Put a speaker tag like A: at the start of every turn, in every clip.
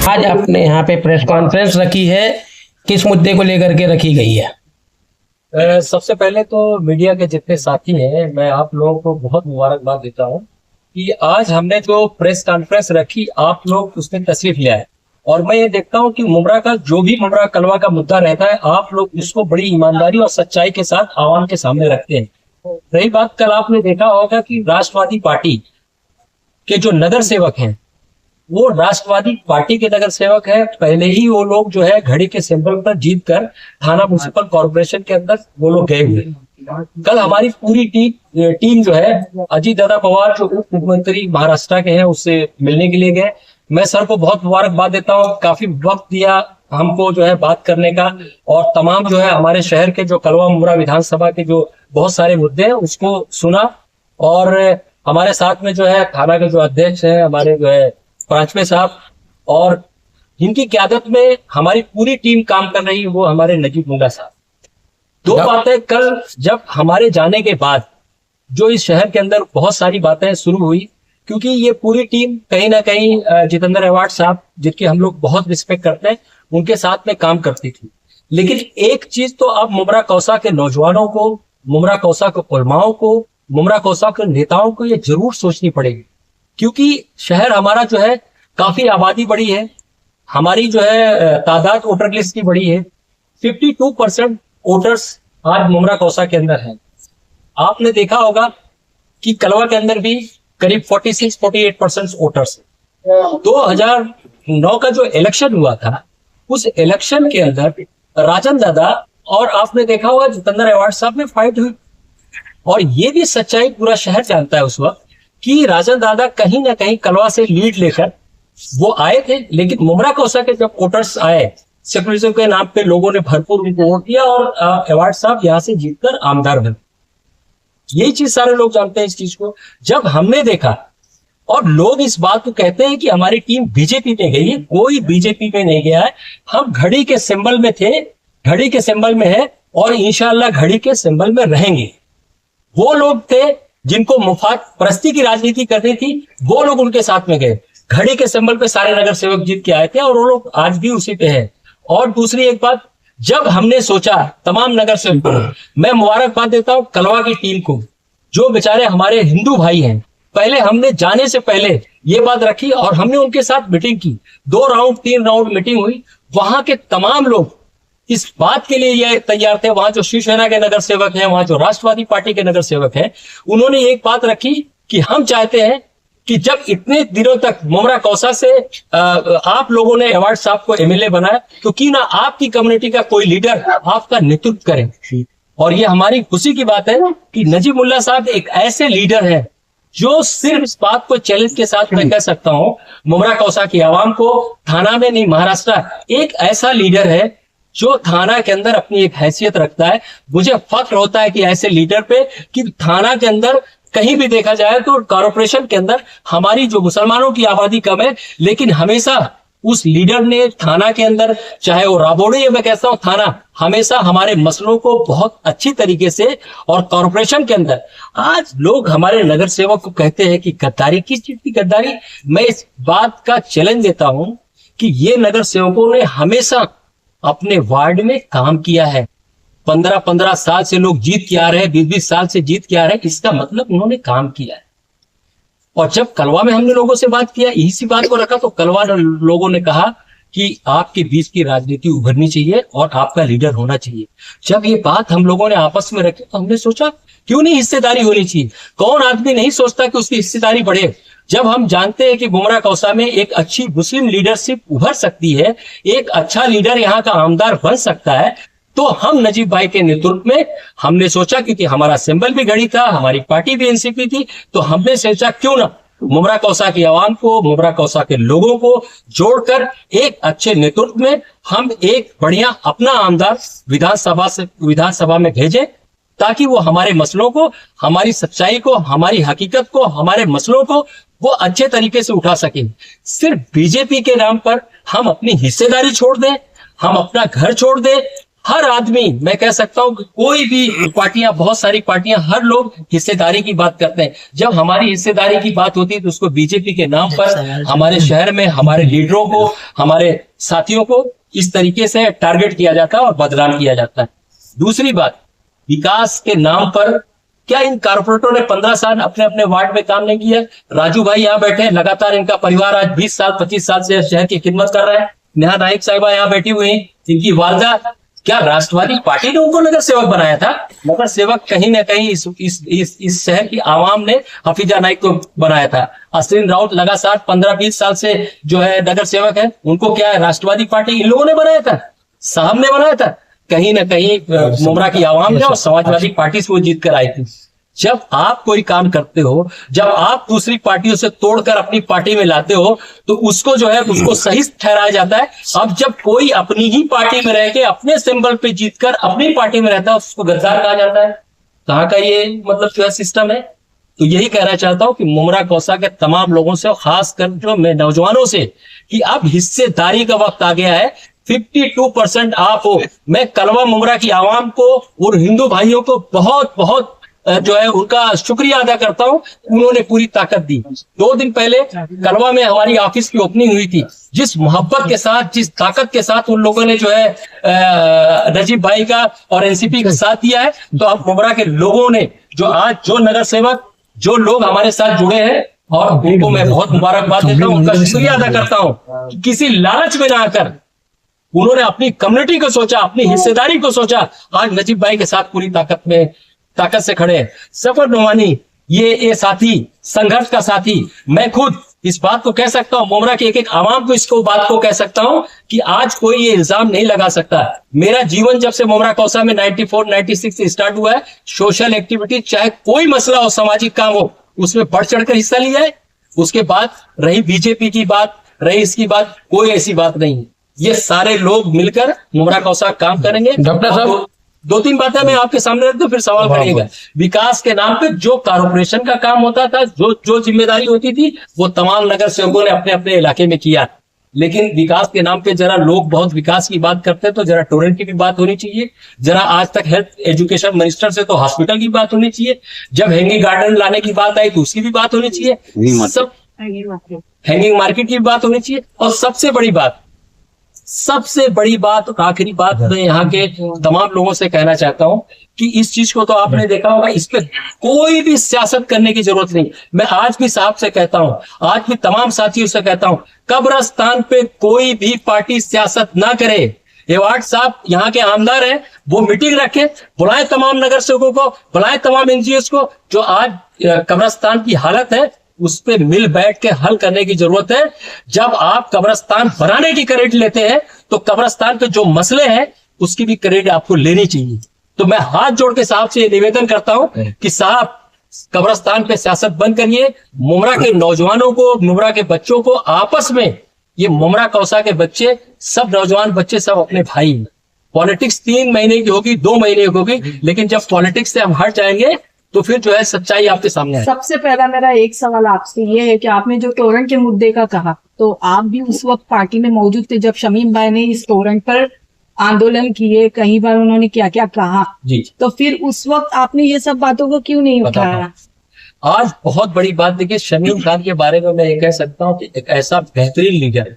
A: आज आपने यहाँ पे प्रेस कॉन्फ्रेंस रखी है, किस मुद्दे को लेकर के रखी गई है?
B: सबसे पहले तो मीडिया के जितने साथी हैं, मैं आप लोगों को बहुत मुबारकबाद देता हूं कि आज हमने जो प्रेस कॉन्फ्रेंस रखी, आप लोग उसमें तशरीफ ले आए। और मैं ये देखता हूं कि मुमरा का जो भी मुमरा कलवा का मुद्दा रहता है, आप लोग इसको बड़ी ईमानदारी और सच्चाई के साथ आवाम के सामने रखते हैं। रही बात, कल आपने देखा होगा कि राष्ट्रवादी पार्टी के जो नगर सेवक हैं, वो राष्ट्रवादी पार्टी के नगर सेवक है। पहले ही वो लोग जो है घड़ी के सिंबल पर जीत कर थाना म्युनिसिपल कॉर्पोरेशन के अंदर वो लोग गए हुए। कल हमारी पूरी टीम जो है, अजीत दादा पवार जो उप मुख्यमंत्री महाराष्ट्र के हैं, उससे मिलने के लिए गए। मैं सर को बहुत मुबारकबाद देता हूँ, काफी वक्त दिया हमको जो है बात करने का, और तमाम जो है हमारे शहर के जो कलवा मुमरा विधानसभा के जो बहुत सारे मुद्दे हैं उसको सुना। और हमारे साथ में जो है थाना के जो अध्यक्ष है हमारे जो है पांचवे साहब, और इनकी क्यादत में हमारी पूरी टीम काम कर रही है, वो हमारे नजीब मुल्ला साहब। दो बातें कल जब हमारे जाने के बाद जो इस शहर के अंदर बहुत सारी बातें शुरू हुई, क्योंकि ये पूरी टीम कहीं ना कहीं जितेंद्र अवार्ड साहब, जिनके हम लोग बहुत रिस्पेक्ट करते हैं, उनके साथ में काम करती थी। लेकिन एक चीज तो अब मुमरा कौसा के नौजवानों को, मुमरा कौसा के उलमाओं को, मुमरा कौसा के नेताओं को ये जरूर सोचनी पड़ेगी, क्योंकि शहर हमारा जो है काफी आबादी बड़ी है, हमारी जो है तादाद वोटर लिस्ट की बड़ी है। 52% वोटर्स आज मुमरा कौसा के अंदर है। आपने देखा होगा कि कलवा के अंदर भी करीब 46-48% वोटर्स है। 2009 का जो इलेक्शन हुआ था, उस इलेक्शन के अंदर राजन दादा और आपने देखा होगा जितेंद्र अवार्ड साहब में फाइट हुई। और ये भी सच्चाई पूरा शहर जानता है उस वक्त कि राजन दादा कहीं ना कहीं कलवा से लीड लेकर वो आए थे, लेकिन मुमरा कौसा के जब वोटर्स आए, सेकुलरिज्म के नाम पे लोगों ने भरपूर उनको वोट दिया और अवार्ड साहब यहां से जीतकर आमदार बने। यही चीज सारे लोग जानते हैं इस चीज को। जब हमने देखा, और लोग इस बात को कहते हैं कि हमारी टीम बीजेपी में गई है, कोई बीजेपी में नहीं गया है। हम घड़ी के सिंबल में थे, घड़ी के सिंबल में है, और इंशाल्लाह घड़ी के सिंबल में रहेंगे। वो लोग थे जिनको मुफाद परस्ती की राजनीति करनी थी, वो लोग उनके साथ में गए। घड़ी के सिंबल पे सारे नगर सेवक जीत के आए थे, और वो लोग आज भी उसी पे हैं। और दूसरी एक बात, जब हमने सोचा तमाम नगर सेवकों, मैं मुबारकबाद देता हूं कलवा की टीम को, जो बेचारे हमारे हिंदू भाई हैं। पहले हमने जाने से पहले ये बात रखी और हमने उनके साथ मीटिंग की, 2 राउंड 3 राउंड मीटिंग हुई। वहां के तमाम लोग इस बात के लिए ये तैयार थे, वहां जो शिवसेना के नगर सेवक हैं, वहां जो राष्ट्रवादी पार्टी के नगर सेवक हैं, उन्होंने एक बात रखी कि हम चाहते हैं कि जब इतने दिनों तक मुमरा कौसा से आप लोगों ने अवार्ड साहब को एमएलए बनाया, तो क्यों ना आपकी कम्युनिटी का कोई लीडर आपका नेतृत्व करे। और ये हमारी खुशी की बात है कि नजीब मुल्ला साहब एक ऐसे लीडर है जो सिर्फ इस बात को चैलेंज के साथ मैं कह सकता हूं, मुमरा कौसा की आवाम को, थाना में नहीं महाराष्ट्र, एक ऐसा लीडर है जो थाना के अंदर अपनी एक हैसियत रखता है। मुझे फख्र होता है कि ऐसे लीडर पे, कि थाना के अंदर कहीं भी देखा जाए तो कॉर्पोरेशन के अंदर हमारी जो मुसलमानों की आबादी कम है, लेकिन हमेशा उस लीडर ने थाना के अंदर, चाहे वो राबोड़ी है, मैं कहता हूं थाना, हमेशा हमारे मसलों को बहुत अच्छी तरीके से, और कॉर्पोरेशन के अंदर आज लोग हमारे नगर सेवक को कहते हैं कि गद्दारी, किस चीज की गद्दारी। मैं इस बात का चैलेंज देता हूं कि ये नगर सेवकों ने हमेशा अपने वार्ड में काम किया है। 15-15 साल से लोग जीत के आ रहे हैं, 20-20 साल से जीत के आ रहे हैं, इसका मतलब उन्होंने काम किया है। और जब कलवा में हमने लोगों से बात किया, इसी बात को रखा, तो कलवा लोगों ने कहा कि आपके बीच की राजनीति उभरनी चाहिए और आपका लीडर होना चाहिए। जब ये बात हम लोगों ने आपस में रखी, तो हमने सोचा क्यों नहीं हिस्सेदारी होनी चाहिए। कौन आदमी नहीं सोचता कि उसकी हिस्सेदारी बढ़े। जब हम जानते हैं कि मुमरा कौसा में एक अच्छी मुस्लिम लीडरशिप उभर सकती है, एक अच्छा लीडर यहाँ का आमदार बन सकता है, तो हम नजीब भाई के नेतृत्व में हमने सोचा, क्योंकि हमारा सिंबल भी घड़ी था, हमारी पार्टी भी एनसीपी थी, तो हमने सोचा क्यों ना मुमरा कौसा की आवाम को, मुमरा कौसा के लोगों को जोड़कर एक अच्छे नेतृत्व में हम एक बढ़िया अपना आमदार विधानसभा में भेजें, ताकि वो हमारे मसलों को, हमारी सच्चाई को, हमारी हकीकत को, हमारे मसलों को वो अच्छे तरीके से उठा सके। सिर्फ बीजेपी के नाम पर हम अपनी हिस्सेदारी छोड़ दें, हम अपना घर छोड़ दें, हर आदमी, मैं कह सकता हूं कि कोई भी पार्टियां, बहुत सारी पार्टियां, हर लोग हिस्सेदारी की बात करते हैं। जब हमारी हिस्सेदारी की बात होती है तो उसको बीजेपी के नाम पर हमारे शहर में हमारे लीडरों को, हमारे साथियों को इस तरीके से टारगेट किया जाता है और बदनाम किया जाता है। दूसरी बात, विकास के नाम पर क्या इन कारपोरेटरों ने 15 साल अपने अपने वार्ड में काम नहीं किया? राजू भाई यहाँ बैठे हैं, लगातार इनका परिवार आज 20 साल 25 साल से शहर की खिदमत कर रहा है। नेहा नाइक साहिबा यहाँ बैठी हुई हैं, इनकी वालदा, क्या राष्ट्रवादी पार्टी ने उनको नगर सेवक बनाया था? नगर सेवक कहीं ना कहीं इस शहर की आवाम ने हफीजा नाइक को बनाया था। अश्विन राउत लगातार 15-20 साल से जो है नगर सेवक है, उनको क्या है राष्ट्रवादी पार्टी इन लोगों ने बनाया था, साहब ने बनाया था? कहीं ना कहीं मुमरा की आवाम ने और समाजवादी पार्टी से वो जीत कर आई थी। जब आप कोई काम करते हो, जब आप दूसरी पार्टियों से तोड़कर अपनी पार्टी में लाते हो, तो उसको जो है उसको सही ठहराया जाता है। अब जब कोई अपनी ही पार्टी में रह के अपने सिंबल पे जीतकर अपनी पार्टी में रहता है, उसको गद्दार कहा जाता है। कहाँ का ये मतलब जो है सिस्टम है? तो यही कहना चाहता हूं कि मुमरा कौसा के तमाम लोगों से, खासकर जो मैं नौजवानों से, कि अब हिस्सेदारी का वक्त आ गया है। 52% आप हो। मैं कलवा मुमरा की आवाम को और हिंदू भाइयों को बहुत बहुत जो है उनका शुक्रिया अदा करता हूं। उन्होंने पूरी ताकत दी। 2 दिन पहले कलवा में हमारी ऑफिस की ओपनिंग हुई थी। जिस मोहब्बत के साथ, जिस ताकत के साथ उन लोगों ने जो है नजीब भाई का और एनसीपी का साथ दिया है, तो अब मुमरा के लोगों ने जो आज जो नगर सेवक, जो लोग हमारे साथ जुड़े हैं, और उनको मैं बहुत मुबारकबाद देता हूं, उनका शुक्रिया अदा करता हूं कि किसी लालच में ना आकर उन्होंने अपनी कम्युनिटी को सोचा, अपनी हिस्सेदारी को सोचा। आज नजीब भाई के साथ पूरी ताकत से खड़े हैं। सफर नोमानी ये साथी, संघर्ष का साथी, मैं खुद इस बात को कह सकता हूं, मुमरा की एक एक आवाम को इसको बात को कह सकता हूं कि आज कोई ये इल्जाम नहीं लगा सकता। मेरा जीवन जब से मुमरा कौसा में 94-96 से स्टार्ट हुआ है, सोशल एक्टिविटी, चाहे कोई मसला हो, सामाजिक काम हो, उसमें बढ़ चढ़कर हिस्सा लिया है। उसके बाद रही बीजेपी की बात, रही इसकी बात, कोई ऐसी बात नहीं है। ये सारे लोग मिलकर मुमरा कौसा काम करेंगे।
A: डॉक्टर साहब,
B: 2-3 बातें मैं आपके सामने रख दूं, फिर सवाल करिएगा। विकास के नाम पे जो कॉर्पोरेशन का काम होता था, जो जिम्मेदारी होती थी, वो तमाम नगर सेवकों ने अपने अपने इलाके में किया। लेकिन विकास के नाम पे जरा लोग बहुत विकास की बात करते हैं, तो जरा टोरेंट की भी बात होनी चाहिए। जरा आज तक हेल्थ एजुकेशन मिनिस्टर से तो हॉस्पिटल की बात होनी चाहिए। जब हैंगिंग गार्डन लाने की बात आई तो उसकी भी बात होनी चाहिए। सब हैंगिंग मार्केट की भी बात होनी चाहिए। और सबसे बड़ी बात और आखिरी बात मैं यहाँ के तमाम लोगों से कहना चाहता हूँ कि इस चीज को तो आपने देखा होगा, इस पे कोई भी सियासत करने की जरूरत नहीं। मैं आज भी साहब से कहता हूँ, आज भी तमाम साथियों से कहता हूँ, कब्रिस्तान पे कोई भी पार्टी सियासत ना करे। एवार्ड साहब यहाँ के आमदार हैं, वो मीटिंग रखे, बुलाए तमाम नगर सेवकों को, बुलाए तमाम एनजीओ को। जो आज कब्रिस्तान की हालत है, उस पे मिल बैठ के हल करने की जरूरत है। जब आप कब्रिस्तान बनाने की क्रेडिट लेते हैं, तो कब्रिस्तान पे जो मसले हैं उसकी भी क्रेडिट आपको लेनी चाहिए। तो मैं हाथ जोड़ के साहब से निवेदन करता हूं कि साहब, कब्रिस्तान पे सियासत बंद करिए। मुमरा के नौजवानों को, मुमरा के बच्चों को आपस में, ये मुमरा कौसा के बच्चे, सब नौजवान बच्चे सब अपने भाई हैं। पॉलिटिक्स 3 महीने की होगी, 2 महीने की होगी, लेकिन जब पॉलिटिक्स से हम हट जाएंगे तो फिर जो है सच्चाई आपके सामने है।
C: सबसे पहला मेरा एक सवाल आपसे ये है कि आपने जो टोरेंट के मुद्दे का कहा, तो आप भी उस वक्त पार्टी में मौजूद थे जब शमीम भाई ने इस टोरेंट पर आंदोलन किए, कई बार उन्होंने क्या क्या कहा
B: जी।
C: तो फिर उस वक्त आपने ये सब बातों को क्यों नहीं उठाया?
B: आज बहुत बड़ी बात देखिए, शमीम खान के बारे में मैं ये कह सकता हूँ कि एक ऐसा बेहतरीन लीडर,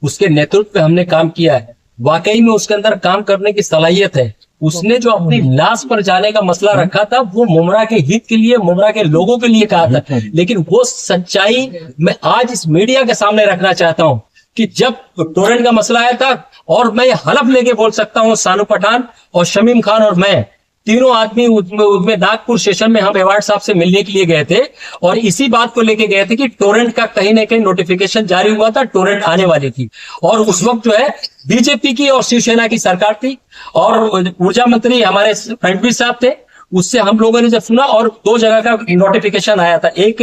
B: उसके नेतृत्व पे हमने काम किया है। वाकई में उसके अंदर काम करने की सलाहियत है। उसने जो अपनी लाश पर जाने का मसला रखा था, वो मुमरा के हित के लिए, मुमरा के लोगों के लिए कहा था। लेकिन वो सच्चाई मैं आज इस मीडिया के सामने रखना चाहता हूं कि जब टोरेंट का मसला आया था, और मैं हलफ लेके बोल सकता हूं, सानू पठान और शमीम खान और मैं तीनों आदमी उसमें नागपुर स्टेशन में हम एवार्ड साहब से मिलने के लिए गए थे, और इसी बात को लेके गए थे कि टोरेंट का कहीं ना कहीं नोटिफिकेशन जारी हुआ था, टोरेंट आने वाली थी। और उस वक्त जो है बीजेपी की और शिवसेना की सरकार थी, और ऊर्जा मंत्री हमारे फडणवीस साहब थे। उससे हम लोगों ने जब सुना, और 2 जगह का नोटिफिकेशन आया था, एक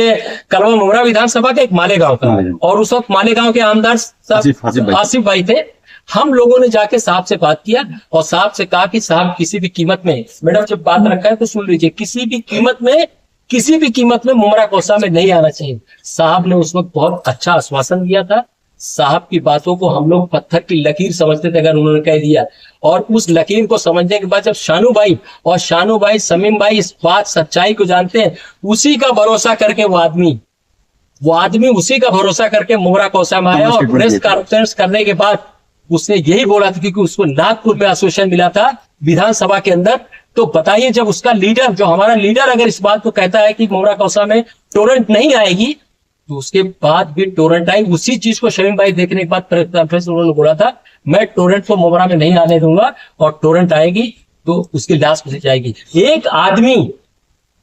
B: कलवा मुमरा विधानसभा का, एक मालेगांव का, और उस वक्त मालेगांव के आमदार आसिफ भाई थे। हम लोगों ने जाके साहब से बात किया और साहब से कहा कि साहब किसी भी कीमत में, मैडम जब बात रखा है तो सुन लीजिए, किसी भी कीमत में मुमरा कौसा में नहीं आना चाहिए। साहब ने उस वक्त बहुत अच्छा आश्वासन दिया था, साहब की बातों को हम लोग पत्थर की लकीर समझते थे अगर उन्होंने कह दिया, और उस लकीर को समझने के बाद जब शानू भाई शमीम भाई इस बात सच्चाई को जानते हैं, उसी का भरोसा करके वो आदमी उसी का भरोसा करके मुमरा कोसा में आया और प्रेस कॉन्फ्रेंस करने के बाद उसने यही बोला था, क्योंकि उसको नागपुर में एसोसिएशन मिला था विधानसभा के अंदर। तो बताइए, जब उसका लीडर, जो हमारा लीडर अगर इस बात को कहता है कि मुमरा कोसा में टोरेंट नहीं आएगी, तो उसके बाद भी टोरेंट आई। उसी चीज को शमीम भाई देखने के बाद प्रेस कॉन्फ्रेंस उन्होंने बोला था, मैं टोरेंट को मुमरा में नहीं आने दूंगा, और टोरेंट आएगी तो उसकी लाश भेजी जाएगी। एक आदमी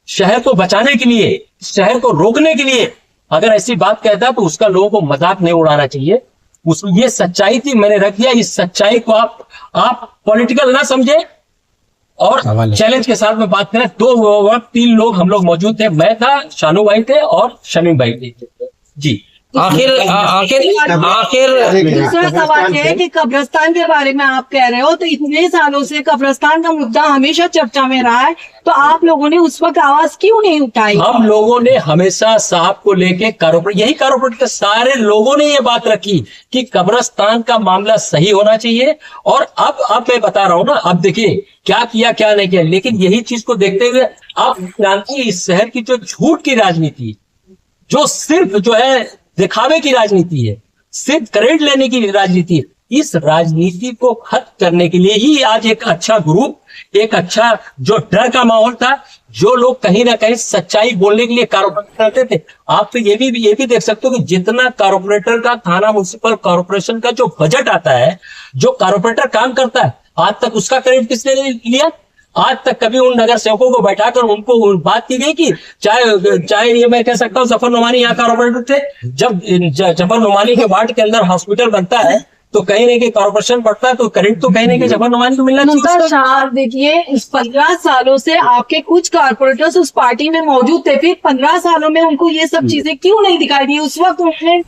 B: शहर को बचाने के लिए, शहर को रोकने के लिए अगर ऐसी बात कहता है तो उसका लोगों को मजाक नहीं उड़ाना चाहिए। ये सच्चाई थी, मैंने रख दिया। इस सच्चाई को आप पॉलिटिकल ना समझे और चैलेंज के साथ में बात करें। 3 लोग हम लोग मौजूद थे, मैं था, शानू भाई थे और शमीम भाई थे जी।
A: आखिर
C: दूसरा सवाल है कि कब्रिस्तान के बारे में आप कह रहे हो, तो इतने सालों से कब्रिस्तान का मुद्दा हमेशा चर्चा में रहा है, तो आप लोगों ने उस वक्त आवाज क्यों नहीं उठाई?
B: हम लोगों ने हमेशा साहब को लेके कारपोरेट के सारे लोगों ने ये बात रखी कि कब्रिस्तान का मामला सही होना चाहिए। और अब मैं बता रहा हूं ना, अब देखिए क्या किया क्या नहीं किया, लेकिन यही चीज को देखते हुए अब क्रांति इस शहर की जो झूठ की राजनीति, जो सिर्फ जो है दिखावे की राजनीति है, सिर्फ क्रेडिट लेने की राजनीति है, इस राजनीति को खत्म करने के लिए ही आज एक अच्छा ग्रुप, एक अच्छा जो डर का माहौल था, जो लोग कहीं ना कहीं सच्चाई बोलने के लिए कारपोरेटर करते थे। आप तो ये भी देख सकते हो कि जितना कारपोरेटर का, थाना म्युनिसिपल कॉर्पोरेशन का जो बजट आता है, जो कारपोरेटर काम करता है, आज तक उसका क्रेडिट किसने लिया? आज तक कभी उन नगर सेवकों को बैठाकर उनको बात की गई कि चाहे ये मैं कह सकता हूँ जफर नुमानी यहाँ कारपोरेटर थे, जब जफर नुमानी के वार्ड के अंदर हॉस्पिटल बनता है तो कहीं नहीं, कॉर्पोरेशन बढ़ता है तो करेंट तो कहीं नहीं कि जफर नुमानी को मिलना चाहिए।
C: देखिए, इस 15 सालों से आपके कुछ कारपोरेटर्स उस पार्टी में मौजूद थे, फिर 15 सालों में उनको ये सब चीजें क्यों नहीं दिखाई दी? उस वक्त उन्होंने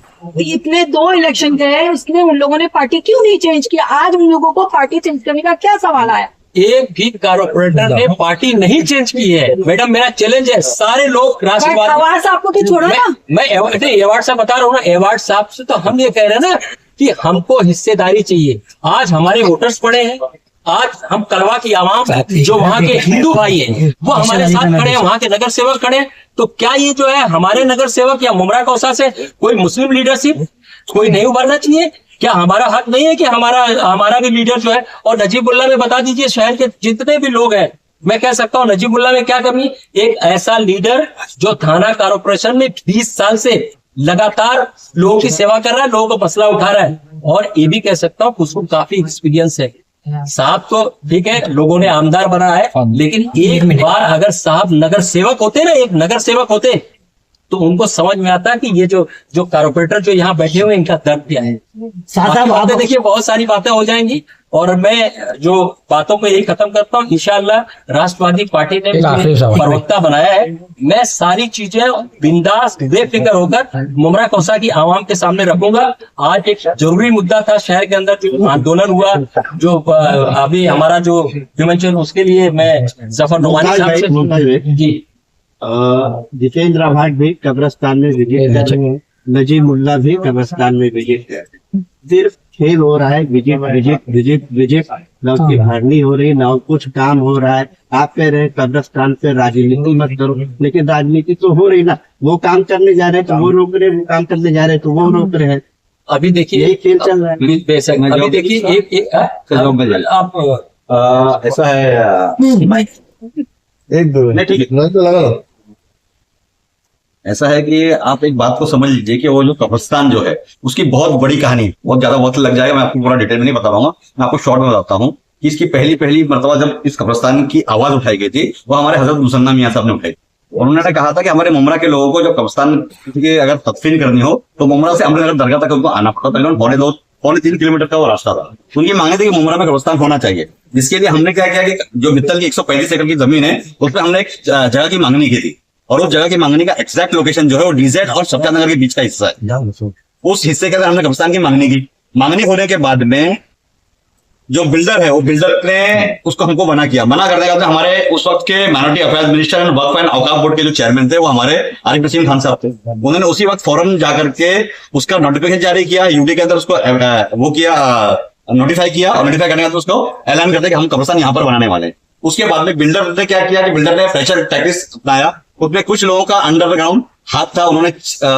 C: इतने 2 इलेक्शन गए, उसमें उन लोगों ने पार्टी क्यों नहीं चेंज किया? आज उन लोगों को पार्टी चेंज करने का क्या सवाल आया?
B: एक भी कारपोरेटर ने पार्टी नहीं चेंज की है मैडम, मेरा चैलेंज है। सारे लोग राष्ट्रवादी,
C: अवार्ड साहब को छोड़ो ना,
B: मैं अवार्ड साहब बता रहा हूँ ना, अवार्ड साहब से तो हम ये कह रहे हैं ना कि हमको हिस्सेदारी चाहिए। आज हमारे वोटर्स पड़े हैं, आज हम कलवा की आवाम जो वहाँ के हिंदू भाई हैं वो हमारे साथ खड़े हैं, वहाँ के नगर सेवक खड़े हैं। तो क्या ये जो है हमारे नगर सेवक या मुमरा कोसा से कोई मुस्लिम लीडरशिप कोई नहीं उभरना चाहिए? क्या हमारा हक नहीं है कि हमारा भी लीडर जो है? और नजीबुल्ला में बता दीजिए, शहर के जितने भी लोग हैं, मैं कह सकता हूँ नजीबुल्ला में क्या कमी? एक ऐसा लीडर जो थाना कॉर्पोरेशन में 20 साल से लगातार लोगों की सेवा कर रहा है, लोगों का मसला उठा रहा है, और ये भी कह सकता हूँ उसको काफी एक्सपीरियंस है। साहब तो ठीक है, लोगों ने आमदार बना है, लेकिन एक बार अगर साहब नगर सेवक होते ना, एक नगर सेवक होते, तो उनको समझ में आता कि ये जो कारपोरेटर जो यहाँ बैठे हुए इनका दर्द क्या है। बातें देखिए, बहुत सारी बातें हो जाएंगी, और मैं जो बातों को यही खत्म करता हूँ। इंशाअल्लाह राष्ट्रवादी पार्टी ने प्रवक्ता बनाया है, मैं सारी चीजें बिंदास बेफिक्र होकर मुमरा कोसा की आवाम के सामने रखूंगा। आज एक जरूरी मुद्दा था शहर के अंदर, जो आंदोलन हुआ, जो अभी हमारा जो हिमाचल, उसके लिए मैं जफर नुमानी साहब से जी
D: जितेंद्र आभाट भी कब्रिस्तान में विजिट कर रहे हैं, नजीमुल्ला भी कब्रिस्तान में विजिट कर रहे हैं। सिर्फ खेल हो रहा है, विजिट ना उसकी भरनी हो रही, ना कुछ काम हो रहा है। आप कह रहे हैं कब्रिस्तान पे राजनीति मत करो, लेकिन राजनीति तो हो रही ना। वो काम करने जा रहे हैं तो वो रोक रहे, वो काम करने जा रहे हैं तो वो रोक रहे हैं।
B: अभी देखिए
D: यही खेल चल रहा है।
B: बेशक अभी देखिए
E: आप ऐसा है, एक दो नहीं ठीक है तो लगा लो। ऐसा है कि आप एक बात को समझ लीजिए कि वो जो कब्रिस्तान जो है उसकी बहुत बड़ी कहानी, बहुत ज्यादा वक्त लग जाएगा, मैं आपको पूरा डिटेल में नहीं बता पाऊंगा, मैं आपको शॉर्ट में बताता हूँ कि इसकी पहली मर्तबा जब इस कब्रिस्तान की आवाज उठाई गई थी वो हमारे हजरत मुसन्ना मियां साहब ने उठाई। और उन्होंने कहा था कि हमारे मुमरा के लोगों को जब कब्रिस्तान की अगर तदफीन करनी हो तो मुमरा से अमृतनगर दरगाह तक उनको आना पड़ता था, पौने 3 किलोमीटर का वो रास्ता था। उनकी मांगे थी कि मुमरा में कब्रिस्तान होना चाहिए, जिसके लिए हमने क्या किया कि जो मित्तल की 135 एकड़ की जमीन है उस पर हमने एक जगह की मांगनी की थी, और उस जगह की मांगनी का एग्जैक्ट लोकेशन जो है वो डीजेड और सत्यानगर के बीच का हिस्सा है। उस हिस्से के अंदर हमने कब्रिस्तान की मांगनी की। मांगनी होने के बाद में जो बिल्डर है वो बिल्डर ने उसको हमको मना किया। मना करने के बाद हमारे उस वक्त के minority affairs minister and Waqf and Auqaf board के जो चेयरमैन थे वो हमारे आरिफ नसीम खान साहब थे। उन्होंने उसी वक्त फौरन जाकर के उसका नोटिफिकेशन जारी किया, यूडी के अंदर उसको वो किया, नोटिफाई किया, और नोटिफाई करने के बाद उसको ऐलान करते कि हम कब्रिस्तान यहाँ पर बनाने वाले हैं। उसके बाद में बिल्डर ने क्या किया कि बिल्डर ने प्रेशर टैक्टिक्स अपनाया। उसमें कुछ लोगों का अंडरग्राउंड हाथ था, उन्होंने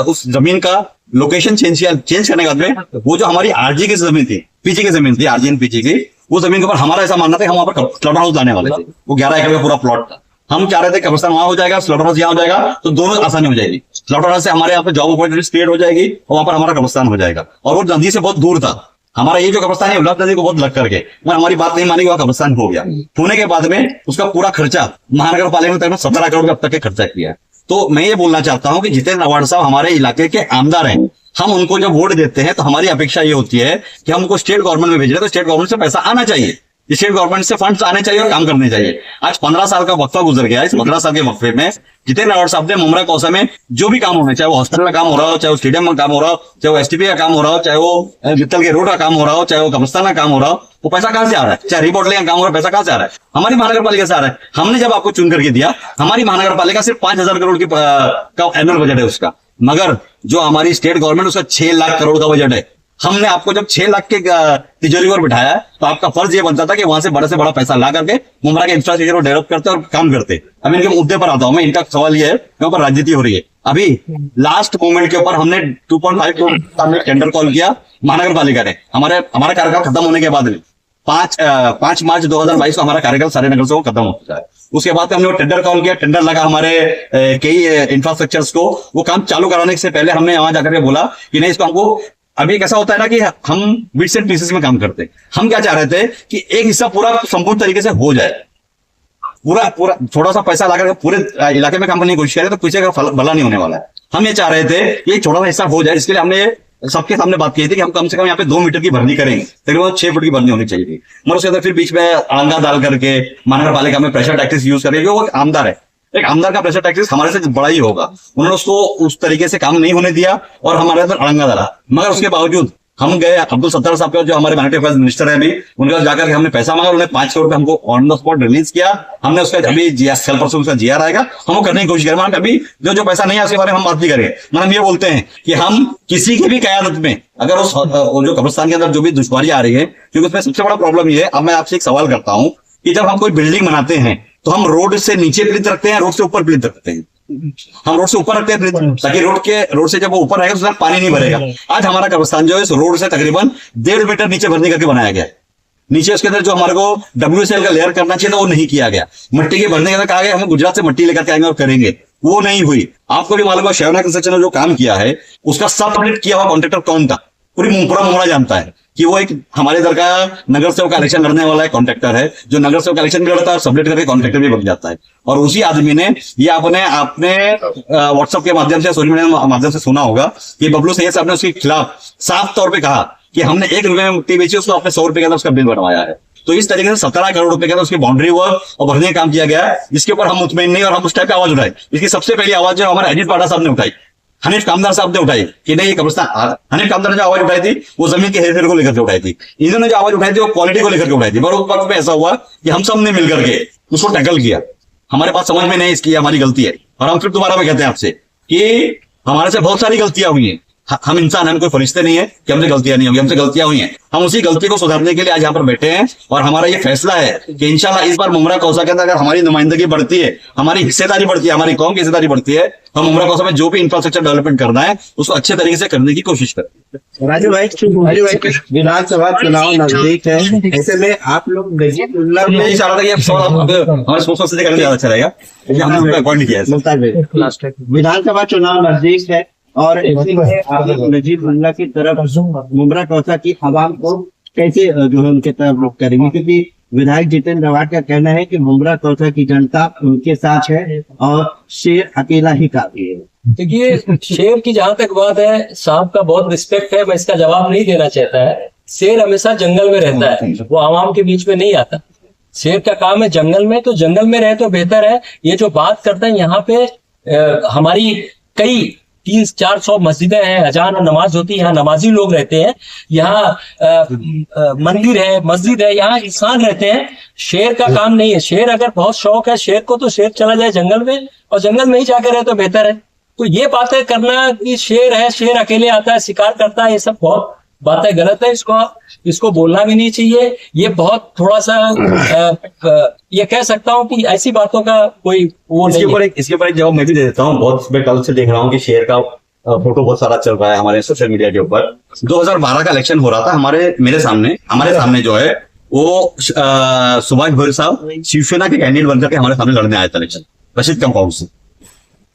E: उस जमीन का लोकेशन चेंज करने के बाद में वो जो हमारी आरजी की जमीन थी, पीजी की जमीन थी, आरजी एंड पीजी की, वो जमीन के ऊपर हमारा ऐसा मानना था कि हम वहां पर स्लॉटर हाउस लाने वाले थे। वो 11 एकड़ का पूरा प्लॉट था। हम चाह रहे थे कब्रिस्तान वहां हो जाएगा, स्लॉटर हाउस यहाँ हो जाएगा, तो दोनों आसानी हो जाएगी। स्लॉटर हाउस से हमारे यहाँ पे जॉब अपॉर्चुनिटीज क्रिएट हो जाएगी और वहां पर हमारा कब्रिस्तान हो जाएगा। और वो नदी से बहुत दूर था। हमारा ये जो कब्रिस्तान है उल्लास नदी को बहुत लग करके, मगर हमारी बात नहीं मानी, वहां कब्रिस्तान हो गया। होने के बाद में उसका पूरा खर्चा महानगर पालिका ने तकरीबन 17 करोड़ अब तक के खर्चा किया है। तो मैं ये बोलना चाहता हूं कि जितेंद्र अवार्ड साहब हमारे इलाके के आमदार हैं। हम उनको जब वोट देते हैं तो हमारी अपेक्षा ये होती है कि हम उनको स्टेट गवर्नमेंट में भेज रहे हैं तो स्टेट गवर्नमेंट से पैसा आना चाहिए, स्टेट गवर्नमेंट से फंड्स आने चाहिए और काम करने चाहिए। आज 15 साल का वक्फा गुजर गया। इस 15 साल के वक्फे में जितेंद्र अवार्ड साहब ने मुमरा कौसा में जो भी काम होना, चाहे वो हॉस्पिटल का काम हो रहा हो, चाहे वो स्टेडियम में काम हो रहा हो, चाहे वो एसटीपी का काम हो रहा हो, चाहे वो मित्तल के रोड का काम हो रहा हो, चाहे वो कब्रिस्तान का काम हो रहा हो, वो पैसा कहां से आ रहा है? चाहे रिमॉडलिंग का काम हो रहा है, पैसा कहां से आ रहा है? हमारी महानगर पालिका से आ रहा है। हमने जब आपको चुन करके दिया, हमारी महानगर पालिका सिर्फ 5,000 करोड़ का एनुअल बजट है उसका, मगर जो हमारी स्टेट गवर्नमेंट उसका 6 लाख करोड़ का बजट है। हमने आपको जब 6 लाख के तिजोरी पर बिठाया तो आपका फर्ज ये बनता था कि वहां से बड़ा पैसा ला करके मुमरा के इंफ्रास्ट्रक्चर को डेवलप करते और काम करते। अब इनके मुद्दे पर आता हूं मैं। इनका सवाल ये है कि ऊपर राजनीति हो रही है। अभी लास्ट मोमेंट के ऊपर हमने 2.5 करोड़ में टेंडर कॉल किया महानगर पालिका ने। हमारा कार्यकाल खत्म होने के बाद में 5 मार्च 2022 को हमारा कार्यकाल सारे नगर से खत्म हो चुका है। उसके बाद हमने वो टेंडर कॉल किया, टेंडर लगा हमारे कई इंफ्रास्ट्रक्चर्स को। वो काम चालू कराने से पहले हमने वहां जाकर के बोला कि नहीं, इसको हमको, अभी कैसा होता है ना कि हम बिट्स एंड पीसेस में काम करते हैं। हम क्या चाह रहे थे कि एक हिस्सा पूरा संपूर्ण तरीके से हो जाए, पूरा थोड़ा सा पैसा लाकर पूरे इलाके में काम करने की कोशिश करें तो पीछे का भला नहीं होने वाला है। हम ये चाह रहे थे कि एक छोटा सा हिस्सा हो जाए। इसके लिए हमने सबके सामने बात की थी कि हम कम से कम यहाँ पे 2 मीटर की भरनी करेंगे, तकरीबन 6 फुट की भरनी होनी चाहिए थी। मगर उसके अंदर फिर बीच में आंगा डाल करके महानगर पालिका में प्रेशर टैक्टिक्स यूज करेंगे। वो आमदार है, एक आमदार का प्रेशर टैक्टिक्स हमारे से बड़ा ही होगा। उन्होंने उसको उस तरीके से काम नहीं होने दिया और हमारे अंदर अड़ंगा डाला। मगर उसके बावजूद हम गए, अब्दुल सत्तार साहब का जो हमारे माइनॉरिटी अफेयर्स मिनिस्टर है अभी, उनके पास जाकर हमने पैसा मांगा। उन्होंने 5 करोड़ हमको ऑन द स्पॉट रिलीज किया। हमने उसका अभी कल परसों उसका जीआर आएगा, हम वो करने की कोशिश करेंगे। अभी जो पैसा नहीं है उसके बारे में हम बात नहीं करेंगे। मतलब हम ये बोलते हैं कि हम किसी की भी कयादत में अगर उस जो कब्रिस्तान के अंदर जो भी दुश्वारी आ रही है, क्योंकि उसमें सबसे बड़ा प्रॉब्लम ये है। अब मैं आपसे एक सवाल करता हूं कि जब हम कोई बिल्डिंग बनाते हैं तो हम रोड से नीचे प्लिंथ रखते हैं, रोड से ऊपर प्लिंथ रखते हैं। हम रोड से ऊपर रखते हैं ताकि रोड से जब वो ऊपर आएगा तो पानी नहीं भरेगा। आज हमारा कब्रिस्तान जो है इस रोड से तकरीबन 1.5 मीटर नीचे भरने करके बनाया गया है। नीचे उसके अंदर जो हमारे को WCL का लेयर करना चाहिए था वो नहीं किया गया। मिट्टी के भरने के अंदर कहा गया हमें गुजरात से मिट्टी लेकर के आएंगे और करेंगे, वो नहीं हुई। आपको भी मालूम है शेवना कंस्ट्रक्शन ने जो काम किया है उसका सब ऑडिट किया हुआ कॉन्ट्रैक्टर कौन था, पूरा मुमरा जानता है कि वो एक हमारे इधर का नगर सेवक का इलेक्शन लड़ने वाला एक कॉन्ट्रैक्टर है जो नगर सेवक का इलेक्शन भी लड़ता है और सबलेट करके कॉन्ट्रैक्टर भी बन जाता है। और उसी आदमी ने ये आपने व्हाट्सएप के माध्यम से, सोशल मीडिया के माध्यम से सुना होगा कि बबलू सैयद साहब ने उसके खिलाफ साफ तौर पर कहा कि हमने 1 रुपए में मिट्टी बेची, उसको आपने 100 रुपए के अंदर उसका बिल बनवाया है। तो इस तरीके से 17 करोड़ रुपए के अंदर उसकी बाउंड्री वर्क और भरने का काम किया गया है, जिसके ऊपर हम मुतमईन नहीं और हम उस टाइप की आवाज उठाई। इसकी सबसे पहली आवाज जो हमारे अजीत पाटा साहब ने उठाई, हनीफ कामदार साहब ने उठाई कि नहीं ये कब्रिस्तान। हनीफ कामदार ने जो आवाज उठाई थी वो जमीन के हेरफेर को लेकर के उठाई थी। इन्होंने जो आवाज उठाई थी वो क्वालिटी को लेकर के उठाई थी। पर उस वक्त में ऐसा हुआ कि हम सब ने मिलकर के उसको टैकल किया। हमारे पास समझ में नहीं इसकी हमारी गलती है और हम फिर दोबारा में कहते हैं आपसे कि हमारे से बहुत सारी गलतियां हुई हैं। हम इंसान हैं, हम कोई फरिश्ते नहीं है कि हमसे गलतियां नहीं होंगी, हमसे गलतियां हुई हैं। हम उसी गलती को सुधारने के लिए आज यहाँ पर बैठे हैं और हमारा ये फैसला है कि इंशाल्लाह इस बार मुमरा कौसा के अंदर अगर हमारी नुमाइंदगी बढ़ती है, हमारी हिस्सेदारी बढ़ती है, हमारी कौम की हिस्सेदारी बढ़ती है, हम मुमरा कौसा में जो भी इंफ्रास्ट्रक्चर डेवलपमेंट करना है उसको अच्छे तरीके से करने की कोशिश करते हैं।
D: राजू भाई विधानसभा चुनाव नजदीक है, ऐसे में आप लोग
E: मैं चाह रहा था कि अब सवाल हमारे स्पोर्ट्स से करने ज्यादा अच्छा रहेगा, हमने अपॉइंट किया है।
D: विधानसभा चुनाव नजदीक है और ऐसे में आप लोग नजीब मुल्ला की तरफ मुमरा कौसा की आवाम को कैसे जो है उनके तरफ रुख करेंगे, क्योंकि विधायक जितेंद्र अवार्ड का कहना है कि मुमरा कौसा की जनता उनके साथ है और शेर अकेला ही काफी है।
B: देखिए शेर की जहां तक बात है, साहब का बहुत रिस्पेक्ट है, मैं इसका जवाब नहीं देना चाहता है। शेर हमेशा जंगल में रहता है, वो आवाम के बीच में नहीं आता। शेर का काम है जंगल में, तो जंगल में रहे तो बेहतर है। ये जो बात करते हैं यहाँ पे हमारी कई 300-400 मस्जिदें हैं, अजान और नमाज होती है, यहाँ नमाजी लोग रहते हैं, यहाँ मंदिर है, मस्जिद है, यहाँ इंसान रहते हैं। शेर का काम नहीं है। शेर अगर बहुत शौक है शेर को, तो शेर चला जाए जंगल में और जंगल में ही जाकर रहे तो बेहतर है। तो ये बातें करना कि शेर है, शेर अकेले आता है, शिकार करता है, ये सब बहुत बातें गलत है। इसको बोलना भी नहीं चाहिए। ये बहुत थोड़ा सा ये कह सकता हूँ कि ऐसी बातों का कोई वो
E: इसके
B: नहीं
E: ऊपर
B: है।
E: इसके ऊपर एक जवाब मैं भी दे देता हूँ। बहुत मैं कल से देख रहा हूँ कि शेर का फोटो बहुत सारा चल रहा है हमारे सोशल मीडिया के ऊपर। 2012 का इलेक्शन हो रहा था हमारे सामने जो है वो सुभाष भोरे साहब शिवसेना के कैंडिडेट बनकर के हमारे सामने लड़ने आए थे इलेक्शन रशीद कंपाउंड से।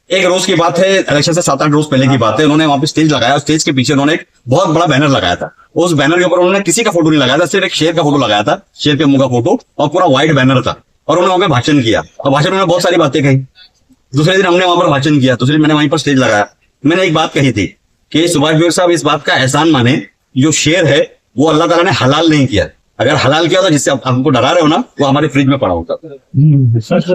E: एक रोज की बात है, इलेक्शन से 7-8 रोज पहले की बात है। उन्होंने वहां पे स्टेज लगाया, स्टेज के पीछे उन्होंने एक बहुत बड़ा बैनर लगाया था। उस बैनर के ऊपर उन्होंने किसी का फोटो नहीं लगाया था, सिर्फ एक शेर का फोटो लगाया था, शेर के मुंह का फोटो, और पूरा व्हाइट बैनर था। और उन्होंने वहां पे भाषण किया, और भाषण में बहुत सारी बातें कही। दूसरे दिन हमने वहां पर भाषण किया, दूसरे दिन मैंने वहीं पर स्टेज लगाया। मैंने एक बात कही थी कि सुभाष भोरे साहब इस बात का एहसान माने, जो शेर है वो अल्लाह ताला ने हलाल नहीं किया। अगर हलाल किया होता, जिससे आप हमको डरा रहे हो ना, वो हमारे फ्रिज में पड़ा होता।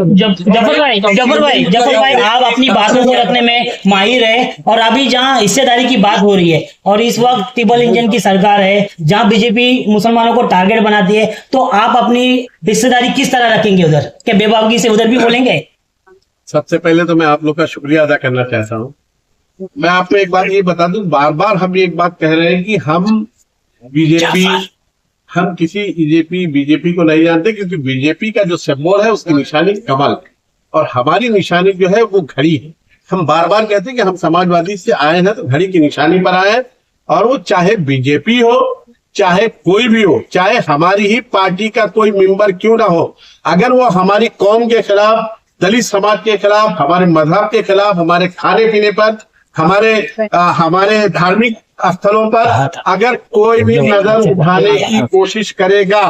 F: जफर भाई आप अपनी बातों को रखने में माहिर है, और अभी जहां हिस्सेदारी की बात हो रही है और इस वक्त ट्रिपल इंजन की सरकार है, जहां बीजेपी मुसलमानों को टारगेट बनाती है, तो आप अपनी हिस्सेदारी किस तरह रखेंगे उधर? क्या बेबाकी से उधर भी बोलेंगे?
G: सबसे पहले तो मैं आप लोग का शुक्रिया अदा करना चाहता हूँ। मैं आपको एक बात ये बता दूं, बार बार हम एक बात कह रहे हैं कि हम किसी बीजेपी को नहीं जानते, क्योंकि बीजेपी का जो सिंबल है उसकी निशानी कमल है और हमारी निशानी जो है वो घड़ी है। हम बार बार कहते हैं कि हम समाजवादी से आए हैं तो घड़ी की निशानी पर आए हैं, और वो चाहे बीजेपी हो चाहे कोई भी हो, चाहे हमारी ही पार्टी का कोई मेंबर क्यों ना हो, अगर वो हमारी कौम के खिलाफ, दलित समाज के खिलाफ, हमारे मजहब के खिलाफ, हमारे खाने पीने पर, हमारे धार्मिक स्थलों पर अगर कोई भी नजर उठाने की कोशिश करेगा,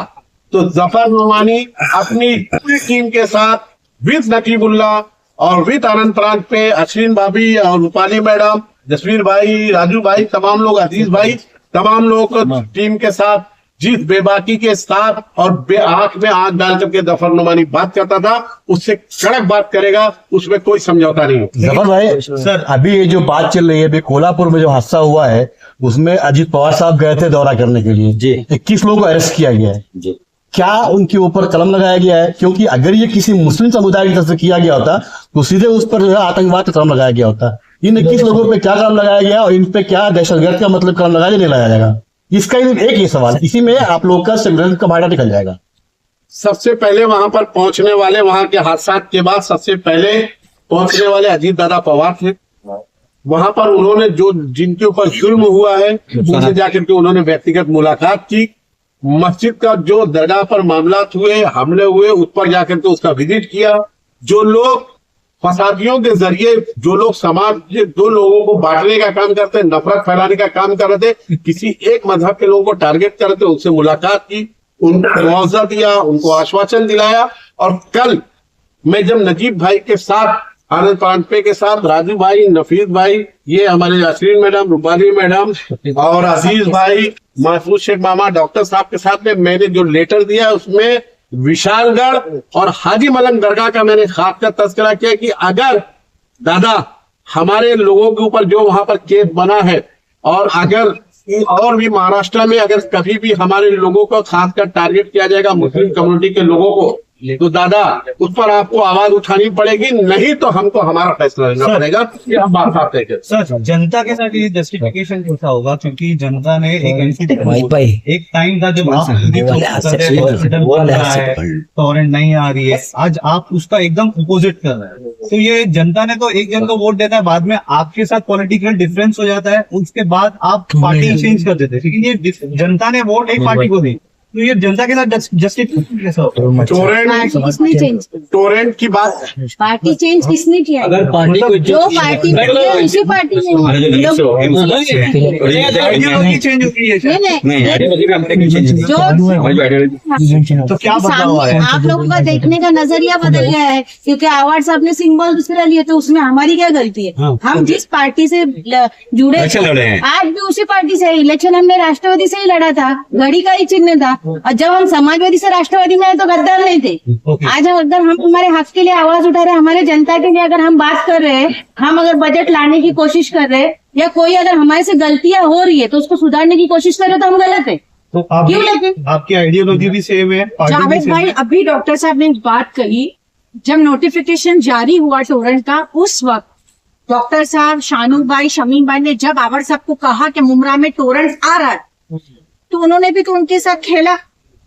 G: तो जफर नोमानी अपनी पूरी टीम के साथ विद नकीबुल्ला और विद आनंद प्रांत पे अश्विन भाभी और रूपाली मैडम, जसवीर भाई, राजू भाई, तमाम लोग, अजीज भाई, तमाम लोग टीम के साथ जिस बेबाकी के साथ और आंख में आंख डाल करके जफर नोमानी बात करता था, उससे कड़क बात करेगा, उसमें कोई समझौता नहीं।
H: जफर भाई सर, अभी ये जो बात चल रही है, अभी कोल्हापुर में जो हादसा हुआ है उसमें अजीत पवार साहब गए थे दौरा करने के लिए जी। 21 लोगों को अरेस्ट किया गया है जी। क्या उनके ऊपर कलम लगाया गया है? क्योंकि अगर ये किसी मुस्लिम समुदाय की तरफ से किया गया होता तो सीधे उस पर जो है आतंकवाद का कलम लगाया गया होता। इन 21 लोगों पे क्या कलम लगाया गया और इन पे क्या दहशतगर्द का मतलब कलम लगाया नहीं लगाया जाएगा? इसका एक ही सवाल, इसी में आप लोग का संविधान का बाटा निकल जाएगा।
G: सबसे पहले वहां पर पहुंचने वाले, वहां के हादसा के बाद सबसे पहले पहुंचने वाले अजीत दादा पवार थे। वहां पर उन्होंने जो जिनके ऊपर जुल्म हुआ है उनसे जाकर के उन्होंने व्यक्तिगत मुलाकात की। मस्जिद का जो दरगाह पर मामला हुए, हमले हुए, उस पर जाकर के उसका विजिट किया। जो लोग फसादियों के जरिए, जो लोग समाज के दो लोगों को बांटने का काम करते, नफरत फैलाने का काम कर रहे थे, किसी एक मजहब के लोगों को टारगेट कर रहे थे, उनसे मुलाकात की, उनको मुआवजा दिया, उनको आश्वासन दिलाया। और कल मैं जब नजीब भाई के साथ, आनंद पांडे के साथ, राजू भाई, नफीस भाई, ये हमारे अश्विन मैडम, रूपाली मैडम और अजीज भाई, महफूज शेख मामा, डॉक्टर साहब के साथ में मैंने जो लेटर दिया उसमें विशालगढ़ और हाजी मलंग दरगाह का मैंने खासकर तस्करा किया कि अगर दादा हमारे लोगों के ऊपर जो वहां पर केस बना है, और अगर और भी महाराष्ट्र में अगर कभी भी हमारे लोगों को खासकर टारगेट किया जाएगा, मुस्लिम कम्युनिटी के लोगों को, तो दादा उस पर आपको आवाज उठानी पड़ेगी, नहीं तो हमको हमारा फैसला लेना पड़ेगा। ये हम बात करते हैं
I: सर, जनता के साथ ये जस्टिफिकेशन कैसा होगा? क्योंकि जनता ने एक टाइम था जब टॉरेंट नहीं आ रही है, आज आप उसका एकदम अपोजिट कर रहे हैं। तो ये जनता ने तो एक जन को वोट देता है, बाद में आपके साथ पॉलिटिकल डिफरेंस हो जाता है, उसके बाद आप पार्टी चेंज कर देते हैं। लेकिन ये जनता ने वोट एक पार्टी को दी, तो ये जनता के साथ जस्टिफिकेशन कैसा होगा?
G: टोरेंट की बात,
C: पार्टी चेंज किसने किया?
B: अगर पार्टी को
C: जो पार्टी में उसी पार्टी में
I: चेंज होती है
C: तो क्या आप लोगों का देखने का नजरिया बदल गया है, क्योंकि आवाज साहब ने सिंबल दूसरा लिए तो उसमें हमारी क्या गलती है? हम जिस पार्टी से जुड़े आज भी उसी पार्टी से, इलेक्शन हमने राष्ट्रवादी से ही लड़ा था, घड़ी का ही चिन्ह था,
J: और जब हम समाजवादी से राष्ट्रवादी में आए तो गद्दार नहीं थे। आज अगर हम हमारे हक के लिए आवाज उठा रहे हैं, हमारे जनता के लिए अगर हम बात कर रहे हैं, हम अगर बजट लाने की कोशिश कर रहे हैं या कोई अगर हमारे से गलतियां हो रही है तो उसको सुधारने की कोशिश कर रहे तो हम गलत है।
I: तो
J: क्यों लेकिन
I: आपकी आइडियोलॉजी भी सेम है,
C: जावेद भाई, अभी डॉक्टर साहब ने एक बात कही, जब नोटिफिकेशन जारी हुआ टोरेंट का, उस वक्त डॉक्टर साहब, शानू भाई, शमीम भाई ने जब आवर साहब को कहा कि मुमरा में टोरेंट आ रहा है, तो उन्होंने भी तो उनके साथ खेला